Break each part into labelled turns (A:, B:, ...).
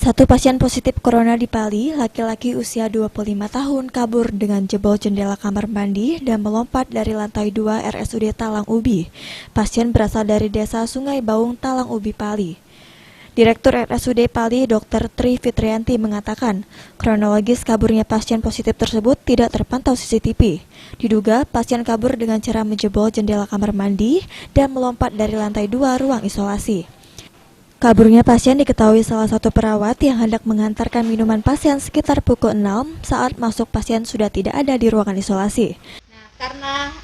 A: Satu pasien positif corona di Pali, laki-laki usia 25 tahun kabur dengan jebol jendela kamar mandi dan melompat dari lantai 2 RSUD Talang Ubi. Pasien berasal dari desa Sungai Baung, Talang Ubi, Pali. Direktur RSUD Pali, Dr. Tri Fitrianti mengatakan, kronologis kaburnya pasien positif tersebut tidak terpantau CCTV. Diduga pasien kabur dengan cara menjebol jendela kamar mandi dan melompat dari lantai 2 ruang isolasi. Kaburnya pasien diketahui salah satu perawat yang hendak mengantarkan minuman pasien sekitar pukul 6 saat masuk pasien sudah tidak ada di ruangan isolasi.
B: Nah, karena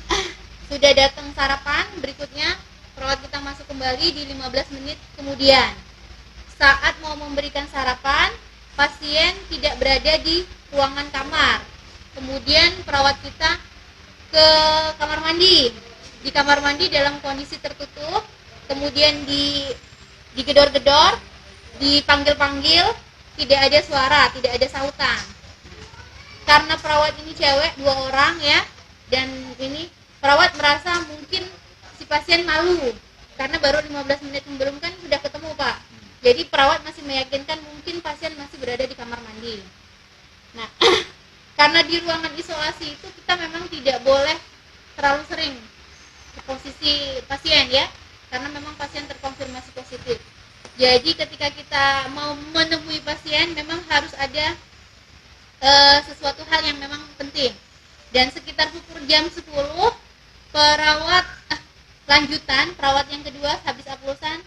B: sudah datang sarapan, berikutnya perawat kita masuk kembali di 15 menit kemudian. Saat mau memberikan sarapan, pasien tidak berada di ruangan kamar. Kemudian perawat kita ke kamar mandi. Di kamar mandi dalam kondisi tertutup, kemudian digedor-gedor, dipanggil-panggil, tidak ada suara, tidak ada sautan. Karena perawat ini cewek, 2 orang ya, dan ini perawat merasa mungkin si pasien malu, karena baru 15 menit sebelum kan sudah ketemu Pak. Jadi perawat masih meyakinkan mungkin pasien masih berada di kamar mandi. Nah, karena di ruangan isolasi itu kita memang tidak boleh terlalu sering ke posisi pasien ya, karena memang pasien terkonfirmasi positif. Jadi ketika kita mau menemui pasien memang harus ada sesuatu hal yang memang penting. Dan sekitar pukul jam 10 perawat lanjutan, perawat yang kedua habis aplusan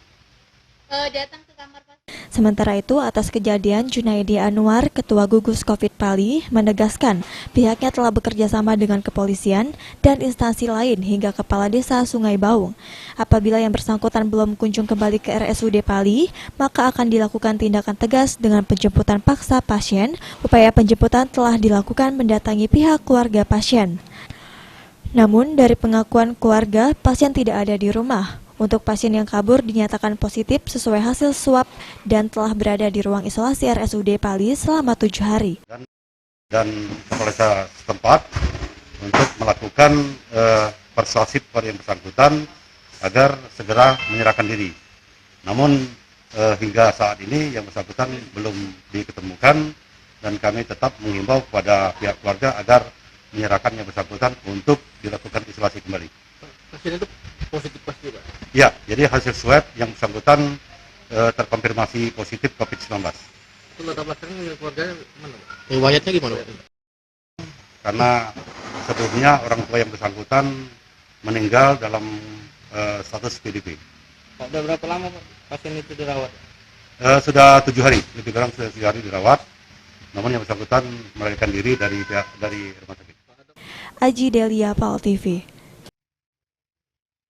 B: datang ke kamar pasien.
A: Sementara itu, atas kejadian, Junaidi Anwar, Ketua Gugus Covid Pali, menegaskan pihaknya telah bekerja sama dengan kepolisian dan instansi lain hingga Kepala Desa Sungai Baung. Apabila yang bersangkutan belum kunjung kembali ke RSUD Pali, maka akan dilakukan tindakan tegas dengan penjemputan paksa pasien. Upaya penjemputan telah dilakukan mendatangi pihak keluarga pasien. Namun, dari pengakuan keluarga, pasien tidak ada di rumah. Untuk pasien yang kabur dinyatakan positif sesuai hasil swab dan telah berada di ruang isolasi RSUD Pali selama 7 hari.
C: Dan kepala desa setempat untuk melakukan persuasif pada yang bersangkutan agar segera menyerahkan diri. Namun hingga saat ini yang bersangkutan belum diketemukan dan kami tetap menghimbau kepada pihak keluarga agar menyerahkan yang bersangkutan untuk dilakukan isolasi kembali.
D: Pasien itu positif pasti Pak?
C: Ya, jadi hasil swab yang bersangkutan terkonfirmasi positif COVID-19.
D: Itu latar belakangnya keluarganya mana Pak? Riwayatnya gimana Pak?
C: Karena sebelumnya orang tua yang bersangkutan meninggal dalam status PDP.
D: Pak, udah berapa lama Pak pasien itu dirawat?
C: Sudah 7 hari, lebih kurang sudah 7 hari dirawat. Namun yang bersangkutan melarikan diri dari rumah sakit.
A: Aji Delia, PAL TV.